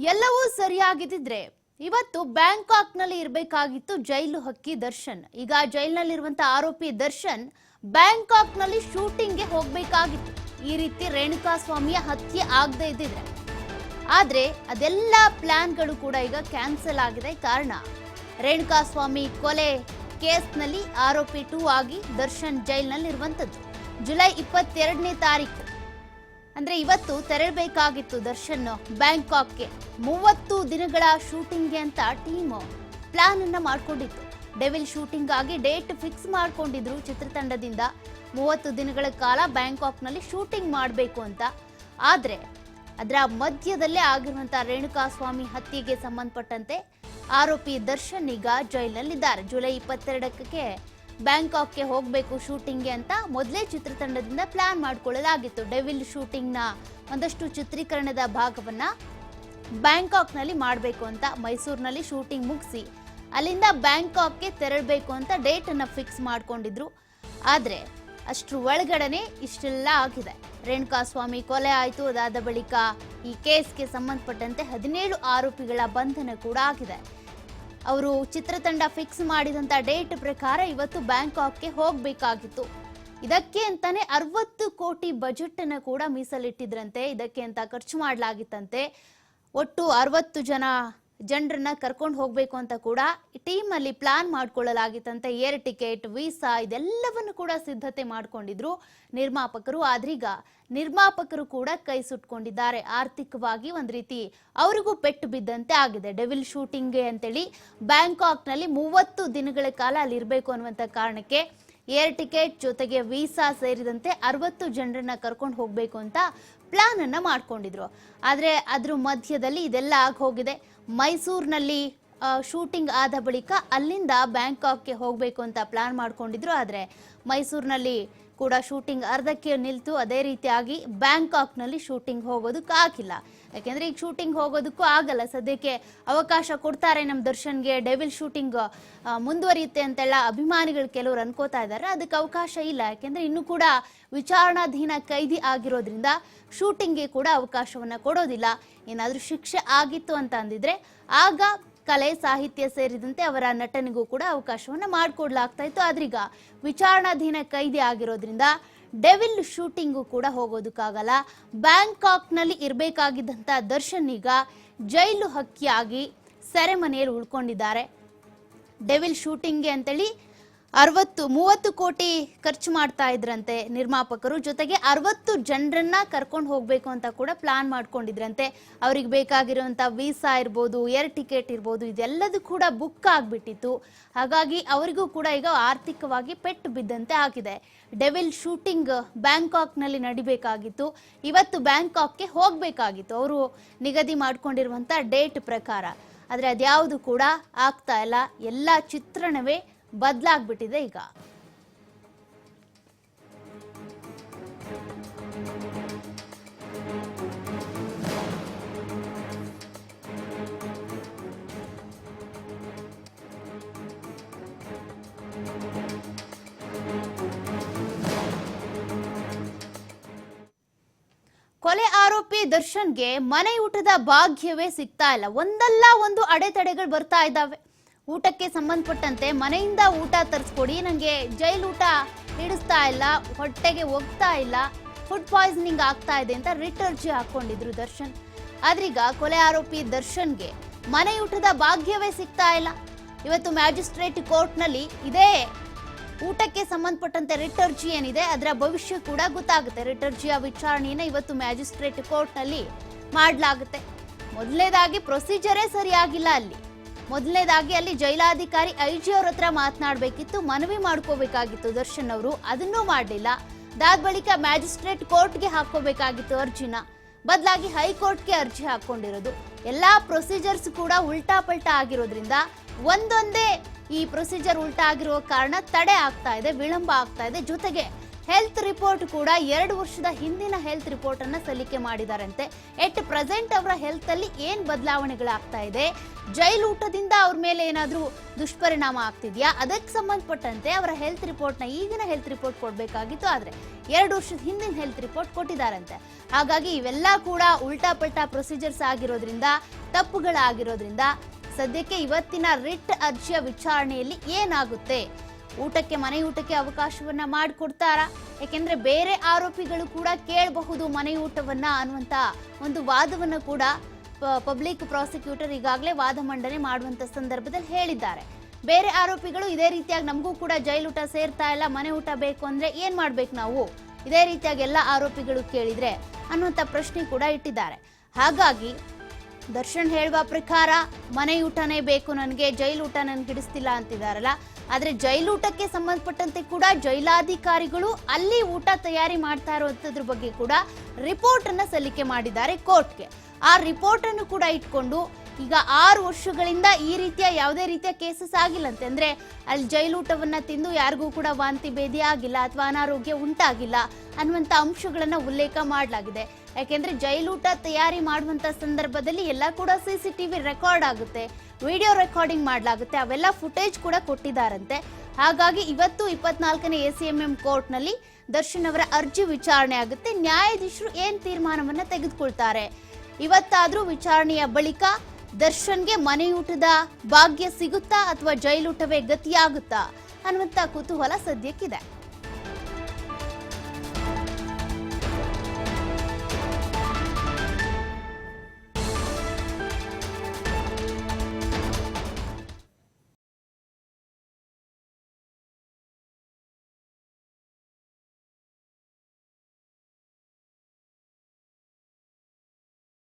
ಎಲ್ಲವೂ ಸರಿಯಾಗಿದ್ದಿದ್ರೆ ಇವತ್ತು ಬ್ಯಾಂಕಾಕ್ನಲ್ಲಿ ಇರಬೇಕಾಗಿತ್ತು ಜೈಲು ಹಕ್ಕಿ ದರ್ಶನ್. ಈಗ ಜೈಲಿನಲ್ಲಿರುವಂತ ಆರೋಪಿ ದರ್ಶನ್ ಬ್ಯಾಂಕಾಕ್ನಲ್ಲಿ ಶೂಟಿಂಗ್ಗೆ ಹೋಗಬೇಕಾಗಿತ್ತು. ಈ ರೀತಿ ರೇಣುಕಾಸ್ವಾಮಿಯ ಹತ್ಯೆ ಆಗದೆ ಇದ್ದಿದ್ರೆ. ಆದ್ರೆ ಅದೆಲ್ಲ ಪ್ಲಾನ್ಗಳು ಕೂಡ ಈಗ ಕ್ಯಾನ್ಸಲ್ ಆಗಿದೆ. ಕಾರಣ ರೇಣುಕಾಸ್ವಾಮಿ ಕೊಲೆ ಕೇಸ್ನಲ್ಲಿ ಆರೋಪಿ 2 ಆಗಿ ದರ್ಶನ್ ಜೈಲಿನಲ್ಲಿರುವಂತದ್ದು. ಜುಲೈ 22ನೇ ತಾರೀಕು ಅಂದ್ರೆ ಇವತ್ತು ತೆರಳಬೇಕಾಗಿತ್ತು ದರ್ಶನ್ ಬ್ಯಾಂಕಾಕ್ಗೆ. 30 ದಿನಗಳ ಶೂಟಿಂಗ್ಗೆ ಅಂತ ಟೀಮ್ ಪ್ಲಾನ್ ಅನ್ನ ಮಾಡ್ಕೊಂಡಿತ್ತು. ಡೆವಿಲ್ ಶೂಟಿಂಗ್ ಆಗಿ ಡೇಟ್ ಫಿಕ್ಸ್ ಮಾಡ್ಕೊಂಡಿದ್ರು ಚಿತ್ರತಂಡದಿಂದ. 30 ದಿನಗಳ ಕಾಲ ಬ್ಯಾಂಕಾಕ್ನಲ್ಲಿ ಶೂಟಿಂಗ್ ಮಾಡಬೇಕು ಅಂತ. ಆದ್ರೆ ಅದರ ಮಧ್ಯದಲ್ಲೇ ಆಗಿರುವಂತಹ ರೇಣುಕಾಸ್ವಾಮಿ ಹತ್ಯೆಗೆ ಸಂಬಂಧಪಟ್ಟಂತೆ ಆರೋಪಿ ದರ್ಶನ್ ಈಗ ಜೈಲಿನಲ್ಲಿದ್ದಾರೆ. ಜುಲೈ 22ಕ್ಕೆ ಬ್ಯಾಂಕಾಕ್ಗೆ ಹೋಗಬೇಕು ಶೂಟಿಂಗ್ಗೆ ಅಂತ ಮೊದಲೇ ಚಿತ್ರತಂಡದಿಂದ ಪ್ಲಾನ್ ಮಾಡಿಕೊಳ್ಳಲಾಗಿತ್ತು. ಡೆವಿಲ್ ಶೂಟಿಂಗ್ನ ಒಂದಷ್ಟು ಚಿತ್ರೀಕರಣದ ಭಾಗವನ್ನ ಬ್ಯಾಂಕಾಕ್ನಲ್ಲಿ ಮಾಡಬೇಕು ಅಂತ ಮೈಸೂರಿನಲ್ಲಿ ಶೂಟಿಂಗ್ ಮುಗಿಸಿ ಅಲ್ಲಿಂದ ಬ್ಯಾಂಕಾಕ್ಗೆ ತೆರಳಬೇಕು ಅಂತ ಡೇಟ್ ಅನ್ನ ಫಿಕ್ಸ್ ಮಾಡ್ಕೊಂಡಿದ್ರು. ಆದ್ರೆ ಅಷ್ಟರ ಒಳಗಡೆನೆ ಇಷ್ಟೆಲ್ಲ ಆಗಿದೆ. ರೇಣುಕಾಸ್ವಾಮಿ ಕೊಲೆ ಆಯಿತು. ಅದಾದ ಬಳಿಕ ಈ ಕೇಸ್ಗೆ ಸಂಬಂಧಪಟ್ಟಂತೆ 17 ಆರೋಪಿಗಳ ಬಂಧನ ಕೂಡ ಆಗಿದೆ. ಅವರು ಚಿತ್ರತಂಡ ಫಿಕ್ಸ್ ಮಾಡಿದಂತ ಡೇಟ್ ಪ್ರಕಾರ ಇವತ್ತು ಬ್ಯಾಂಕಾಕ್ಗೆ ಹೋಗಬೇಕಾಗಿತ್ತು. ಇದಕ್ಕೆ ಅಂತಾನೆ 60 ಕೋಟಿ ಬಜೆಟ್ ಅನ್ನು ಕೂಡ ಮೀಸಲಿಟ್ಟಿದ್ರಂತೆ. ಇದಕ್ಕೆ ಅಂತ ಖರ್ಚು ಮಾಡಲಾಗಿತ್ತಂತೆ. ಒಟ್ಟು 60 ಜನರನ್ನ ಕರ್ಕೊಂಡು ಹೋಗಬೇಕು ಅಂತ ಕೂಡ ಟೀಮ್ ಅಲ್ಲಿ ಪ್ಲಾನ್ ಮಾಡ್ಕೊಳ್ಳಲಾಗಿತ್ತಂತೆ. ಏರ್ ಟಿಕೆಟ್, ವೀಸಾ ಇದೆಲ್ಲವನ್ನು ಕೂಡ ಸಿದ್ಧತೆ ಮಾಡ್ಕೊಂಡಿದ್ರು ನಿರ್ಮಾಪಕರು. ಆದ್ರೀಗ ನಿರ್ಮಾಪಕರು ಕೂಡ ಕೈ ಸುಟ್ಕೊಂಡಿದ್ದಾರೆ. ಆರ್ಥಿಕವಾಗಿ ಒಂದ್ ರೀತಿ ಅವರಿಗೂ ಪೆಟ್ಟು ಬಿದ್ದಂತೆ ಆಗಿದೆ. ಡೆವಿಲ್ ಶೂಟಿಂಗ್ಗೆ ಅಂತೇಳಿ ಬ್ಯಾಂಕಾಕ್ನಲ್ಲಿ 30 ದಿನಗಳ ಕಾಲ ಅಲ್ಲಿ ಇರಬೇಕು ಅನ್ನುವಂಥ ಕಾರಣಕ್ಕೆ ಏರ್ ಟಿಕೆಟ್ ಜೊತೆಗೆ ವೀಸಾ ಸೇರಿದಂತೆ 60 ಜನರನ್ನ ಕರ್ಕೊಂಡು ಹೋಗ್ಬೇಕು ಅಂತ ಪ್ಲಾನ್ ಅನ್ನ ಮಾಡ್ಕೊಂಡಿದ್ರು. ಆದ್ರೆ ಅದ್ರ ಮಧ್ಯದಲ್ಲಿ ಇದೆಲ್ಲ ಆಗಿ ಹೋಗಿದೆ. ಮೈಸೂರಿನಲ್ಲಿ ಶೂಟಿಂಗ್ ಆದ ಬಳಿಕ ಅಲ್ಲಿಂದ ಬ್ಯಾಂಕಾಕ್ಗೆ ಹೋಗಬೇಕು ಅಂತ ಪ್ಲಾನ್ ಮಾಡ್ಕೊಂಡಿದ್ರು. ಆದ್ರೆ ಮೈಸೂರಿನಲ್ಲಿ ಕೂಡ ಶೂಟಿಂಗ್ ಅರ್ಧಕ್ಕೆ ನಿಲ್ತು. ಅದೇ ರೀತಿಯಾಗಿ ಬ್ಯಾಂಕಾಕ್ನಲ್ಲಿ ಶೂಟಿಂಗ್ ಹೋಗೋದಕ್ಕಾಗಿಲ್ಲ. ಯಾಕೆಂದ್ರೆ ಈಗ ಶೂಟಿಂಗ್ ಹೋಗೋದಕ್ಕೂ ಆಗಲ್ಲ. ಸದ್ಯಕ್ಕೆ ಅವಕಾಶ ಕೊಡ್ತಾರೆ ನಮ್ಮ ದರ್ಶನ್ಗೆ, ಡೆವಿಲ್ ಶೂಟಿಂಗ್ ಮುಂದುವರಿಯುತ್ತೆ ಅಂತೆಲ್ಲ ಅಭಿಮಾನಿಗಳು ಕೆಲವರು ಅನ್ಕೋತಾ ಇದ್ದಾರೆ. ಅದಕ್ಕೆ ಅವಕಾಶ ಇಲ್ಲ. ಯಾಕೆಂದ್ರೆ ಇನ್ನು ಕೂಡ ವಿಚಾರಣಾಧೀನ ಕೈದಿ ಆಗಿರೋದ್ರಿಂದ ಶೂಟಿಂಗ್ಗೆ ಕೂಡ ಅವಕಾಶವನ್ನ ಕೊಡೋದಿಲ್ಲ. ಏನಾದ್ರೂ ಶಿಕ್ಷೆ ಆಗಿತ್ತು ಅಂತ ಅಂದಿದ್ರೆ ಆಗ ಕಲೆ, ಸಾಹಿತ್ಯ ಸೇರಿದಂತೆ ಅವರ ನಟನೆಗೂ ಕೂಡ ಅವಕಾಶವನ್ನ ಮಾಡಿಕೊಡ್ಲಾಗ್ತಾ ಇತ್ತು. ಆದ್ರೀಗ ವಿಚಾರಣಾಧೀನ ಕೈದಿ ಆಗಿರೋದ್ರಿಂದ ಡೆವಿಲ್ ಶೂಟಿಂಗು ಕೂಡ ಹೋಗೋದಕ್ಕಾಗಲ್ಲ. ಬ್ಯಾಂಕಾಕ್ನಲ್ಲಿ ಇರಬೇಕಾಗಿದ್ದಂಥ ದರ್ಶನ್ ಈಗ ಜೈಲು ಹಕ್ಕಿಯಾಗಿ ಸೆರೆಮನೆಯಲ್ಲಿ ಉಳ್ಕೊಂಡಿದ್ದಾರೆ. ಡೆವಿಲ್ ಶೂಟಿಂಗ್ಗೆ ಅಂತೇಳಿ 30 ಕೋಟಿ ಖರ್ಚು ಮಾಡ್ತಾ ಇದ್ರಂತೆ ನಿರ್ಮಾಪಕರು. ಜೊತೆಗೆ 60 ಜನರನ್ನ ಕರ್ಕೊಂಡು ಹೋಗ್ಬೇಕು ಅಂತ ಕೂಡ ಪ್ಲಾನ್ ಮಾಡ್ಕೊಂಡಿದ್ರಂತೆ. ಅವ್ರಿಗೆ ಬೇಕಾಗಿರುವಂತ ವೀಸಾ ಇರ್ಬೋದು, ಏರ್ ಟಿಕೆಟ್ ಇರ್ಬೋದು, ಇದೆಲ್ಲದೂ ಕೂಡ ಬುಕ್ ಆಗ್ಬಿಟ್ಟಿತ್ತು. ಹಾಗಾಗಿ ಅವರಿಗೂ ಕೂಡ ಈಗ ಆರ್ಥಿಕವಾಗಿ ಪೆಟ್ಟು ಬಿದ್ದಂತೆ ಆಗಿದೆ. ಡೆವಿಲ್ ಶೂಟಿಂಗ್ ಬ್ಯಾಂಕಾಕ್ನಲ್ಲಿ ನಡಿಬೇಕಾಗಿತ್ತು. ಇವತ್ತು ಬ್ಯಾಂಕಾಕ್ಗೆ ಹೋಗಬೇಕಾಗಿತ್ತು ಅವರು ನಿಗದಿ ಮಾಡ್ಕೊಂಡಿರುವಂತ ಡೇಟ್ ಪ್ರಕಾರ. ಆದ್ರೆ ಅದ್ಯಾವುದು ಕೂಡ ಆಗ್ತಾ ಇಲ್ಲ. ಎಲ್ಲ ಚಿತ್ರಣವೇ ಬದಲಾಗ್ಬಿಟ್ಟಿದೆ ಈಗ. ಕೊಲೆ ಆರೋಪಿ ದರ್ಶನ್ಗೆ ಮನೆ ಊಟದ ಭಾಗ್ಯವೇ ಸಿಗ್ತಾ ಇಲ್ಲ. ಒಂದಲ್ಲ ಒಂದು ಅಡೆತಡೆಗಳು ಬರ್ತಾ ಇದ್ದಾವೆ. ಊಟಕ್ಕೆ ಸಂಬಂಧಪಟ್ಟಂತೆ ಮನೆಯಿಂದ ಊಟ ತರಿಸ್ಕೊಡಿ, ನನಗೆ ಜೈಲು ಊಟ ಹಿಡಿಸ್ತಾ ಇಲ್ಲ, ಹೊಟ್ಟೆಗೆ ಹೋಗ್ತಾ ಇಲ್ಲ, ಫುಡ್ ಪಾಯ್ಸನಿಂಗ್ ಆಗ್ತಾ ಇದೆ ಅಂತ ರಿಟ್ ಅರ್ಜಿ ಹಾಕೊಂಡಿದ್ರು ದರ್ಶನ್. ಆದ್ರೀಗ ಕೊಲೆ ಆರೋಪಿ ದರ್ಶನ್ಗೆ ಮನೆ ಊಟದ ಭಾಗ್ಯವೇ ಸಿಗ್ತಾ ಇಲ್ಲ. ಇವತ್ತು ಮ್ಯಾಜಿಸ್ಟ್ರೇಟ್ ಕೋರ್ಟ್ನಲ್ಲಿ ಇದೇ ಊಟಕ್ಕೆ ಸಂಬಂಧಪಟ್ಟಂತೆ ರಿಟ್ ಅರ್ಜಿ ಏನಿದೆ ಅದರ ಭವಿಷ್ಯ ಕೂಡ ಗೊತ್ತಾಗುತ್ತೆ. ರಿಟ್ ಅರ್ಜಿಯ ವಿಚಾರಣೆಯನ್ನು ಇವತ್ತು ಮ್ಯಾಜಿಸ್ಟ್ರೇಟ್ ಕೋರ್ಟ್ನಲ್ಲಿ ಮಾಡಲಾಗುತ್ತೆ. ಮೊದಲನೇದಾಗಿ ಪ್ರೊಸೀಜರೇ ಸರಿಯಾಗಿಲ್ಲ ಅಲ್ಲಿ. ಮೊದಲನೇದಾಗಿ ಅಲ್ಲಿ ಜೈಲಾಧಿಕಾರಿ IG ಅವ್ರ ಹತ್ರ ಮಾತನಾಡಬೇಕಿತ್ತು, ಮನವಿ ಮಾಡ್ಕೋಬೇಕಾಗಿತ್ತು ದರ್ಶನ್ ಅವರು. ಅದನ್ನೂ ಮಾಡಲಿಲ್ಲ. ಅದಾದ ಬಳಿಕ ಮ್ಯಾಜಿಸ್ಟ್ರೇಟ್ ಕೋರ್ಟ್ಗೆ ಹಾಕೋಬೇಕಾಗಿತ್ತು ಅರ್ಜಿನ. ಬದಲಾಗಿ ಹೈಕೋರ್ಟ್ಗೆ ಅರ್ಜಿ ಹಾಕೊಂಡಿರೋದು. ಎಲ್ಲಾ ಪ್ರೊಸೀಜರ್ಸ್ ಕೂಡ ಉಲ್ಟಾ ಪಲ್ಟಾ ಆಗಿರೋದ್ರಿಂದ ಒಂದೊಂದೇ ಈ ಪ್ರೊಸೀಜರ್ ಉಲ್ಟಾ ಆಗಿರೋ ಕಾರಣ ತಡೆ ಆಗ್ತಾ ಇದೆ, ವಿಳಂಬ ಆಗ್ತಾ ಇದೆ. ಜೊತೆಗೆ ಹೆಲ್ತ್ ರಿಪೋರ್ಟ್ ಕೂಡ 2 ವರ್ಷದ ಹಿಂದಿನ ಹೆಲ್ತ್ ರಿಪೋರ್ಟ್ ಅನ್ನ ಸಲ್ಲಿಕೆ ಮಾಡಿದಾರಂತೆ. ಎಟ್ ಪ್ರೆಸೆಂಟ್ ಅವರ ಹೆಲ್ತ್ ಅಲ್ಲಿ ಏನ್ ಬದಲಾವಣೆಗಳಾಗ್ತಾ ಇದೆ, ಜೈಲೂಟದಿಂದ ಅವ್ರ ಮೇಲೆ ಏನಾದ್ರೂ ದುಷ್ಪರಿಣಾಮ ಆಗ್ತಿದ್ಯಾ, ಅದಕ್ಕೆ ಸಂಬಂಧಪಟ್ಟಂತೆ ಅವರ ಹೆಲ್ತ್ ರಿಪೋರ್ಟ್ ನ ಈಗಿನ ಹೆಲ್ತ್ ರಿಪೋರ್ಟ್ ಕೊಡ್ಬೇಕಾಗಿತ್ತು. ಆದ್ರೆ 2 ವರ್ಷದ ಹಿಂದಿನ ಹೆಲ್ತ್ ರಿಪೋರ್ಟ್ ಕೊಟ್ಟಿದ್ದಾರಂತೆ. ಹಾಗಾಗಿ ಇವೆಲ್ಲ ಕೂಡ ಉಲ್ಟಾ ಪಲ್ಟಾ ಪ್ರೊಸೀಜರ್ಸ್ ಆಗಿರೋದ್ರಿಂದ, ತಪ್ಪುಗಳಾಗಿರೋದ್ರಿಂದ ಸದ್ಯಕ್ಕೆ ಇವತ್ತಿನ ರಿಟ್ ಅರ್ಜಿಯ ವಿಚಾರಣೆಯಲ್ಲಿ ಏನಾಗುತ್ತೆ, ಮನೆ ಊಟಕ್ಕೆ ಅವಕಾಶವನ್ನ ಮಾಡಿಕೊಡ್ತಾರಾ, ಯಾಕೆಂದ್ರೆ ಬೇರೆ ಆರೋಪಿಗಳು ಕೂಡ ಕೇಳಬಹುದು ಮನೆಯೂಟವನ್ನ ಅನ್ನುವಂತ ಒಂದು ವಾದವನ್ನ ಕೂಡ ಪಬ್ಲಿಕ್ ಪ್ರಾಸಿಕ್ಯೂಟರ್ ಈಗಾಗಲೇ ವಾದ ಮಂಡನೆ ಮಾಡುವಂತ ಸಂದರ್ಭದಲ್ಲಿ ಹೇಳಿದ್ದಾರೆ. ಬೇರೆ ಆರೋಪಿಗಳು ಇದೇ ರೀತಿಯಾಗಿ ನಮಗೂ ಕೂಡ ಜೈಲೂಟ ಸೇರ್ತಾ ಇಲ್ಲ, ಮನೆ ಊಟ ಬೇಕು ಅಂದ್ರೆ ಏನ್ ಮಾಡ್ಬೇಕು ನಾವು, ಇದೇ ರೀತಿಯಾಗಿ ಎಲ್ಲ ಆರೋಪಿಗಳು ಕೇಳಿದ್ರೆ ಅನ್ನುವಂತ ಪ್ರಶ್ನೆ ಕೂಡ ಇಟ್ಟಿದ್ದಾರೆ. ಹಾಗಾಗಿ ದರ್ಶನ್ ಹೇಳುವ ಪ್ರಕಾರ ಮನೆಯೂಟನೇ ಬೇಕು ನನಗೆ, ಜೈಲೂಟ ನನ್ಗೆ ಹಿಡಿಸ್ತಿಲ್ಲ ಅಂತಿದಾರಲ್ಲ. ಆದ್ರೆ ಜೈಲೂಟಕ್ಕೆ ಸಂಬಂಧಪಟ್ಟಂತೆ ಕೂಡ ಜೈಲಾಧಿಕಾರಿಗಳು ಅಲ್ಲಿ ಊಟ ತಯಾರಿ ಮಾಡ್ತಾ ಇರುವಂತದ್ರ ಬಗ್ಗೆ ಕೂಡ ರಿಪೋರ್ಟ್ ಅನ್ನ ಸಲ್ಲಿಕೆ ಮಾಡಿದ್ದಾರೆ ಕೋರ್ಟ್ಗೆ. ಆ ರಿಪೋರ್ಟ್ ಅನ್ನು ಕೂಡ ಇಟ್ಕೊಂಡು ಈಗ 6 ವರ್ಷಗಳಿಂದ ಈ ರೀತಿಯ ಯಾವುದೇ ರೀತಿಯ ಕೇಸಸ್ ಆಗಿಲ್ಲಂತೆ. ಅಂದ್ರೆ ಅಲ್ಲಿ ಜೈಲೂಟವನ್ನ ತಿಂದು ಯಾರಿಗೂ ಕೂಡ ವಾಂತಿ ಭೇದಿ ಆಗಿಲ್ಲ ಅಥವಾ ಅನಾರೋಗ್ಯ ಉಂಟಾಗಿಲ್ಲ ಅನ್ನುವಂತ ಅಂಶಗಳನ್ನ ಉಲ್ಲೇಖ ಮಾಡಲಾಗಿದೆ. ಯಾಕೆಂದ್ರೆ ಜೈಲೂಟ ತಯಾರಿ ಮಾಡುವಂತ ಸಂದರ್ಭದಲ್ಲಿ ಎಲ್ಲ ಕೂಡ CCTV ರೆಕಾರ್ಡ್ ಆಗುತ್ತೆ, ವಿಡಿಯೋ ರೆಕಾರ್ಡಿಂಗ್ ಮಾಡಲಾಗುತ್ತೆ, ಅವೆಲ್ಲ ಫುಟೇಜ್ ಕೂಡ ಕೊಟ್ಟಿದ್ದಾರಂತೆ. ಹಾಗಾಗಿ ಇವತ್ತು 24ನೇ ACMM ಕೋರ್ಟ್ ನಲ್ಲಿ ದರ್ಶನ್ ಅವರ ಅರ್ಜಿ ವಿಚಾರಣೆ ಆಗುತ್ತೆ. ನ್ಯಾಯಾಧೀಶರು ಏನ್ ತೀರ್ಮಾನವನ್ನ ತೆಗೆದುಕೊಳ್ತಾರೆ, ಇವತ್ತಾದ್ರೂ ವಿಚಾರಣೆಯ ಬಳಿಕ ದರ್ಶನ್ಗೆ ಮನೆಯೂಟದ ಭಾಗ್ಯ ಸಿಗುತ್ತಾ ಅಥವಾ ಜೈಲೂಟವೇ ಗತಿಯಾಗುತ್ತಾ ಅನ್ನುವಂತ ಕುತೂಹಲ ಸದ್ಯಕ್ಕಿದೆ.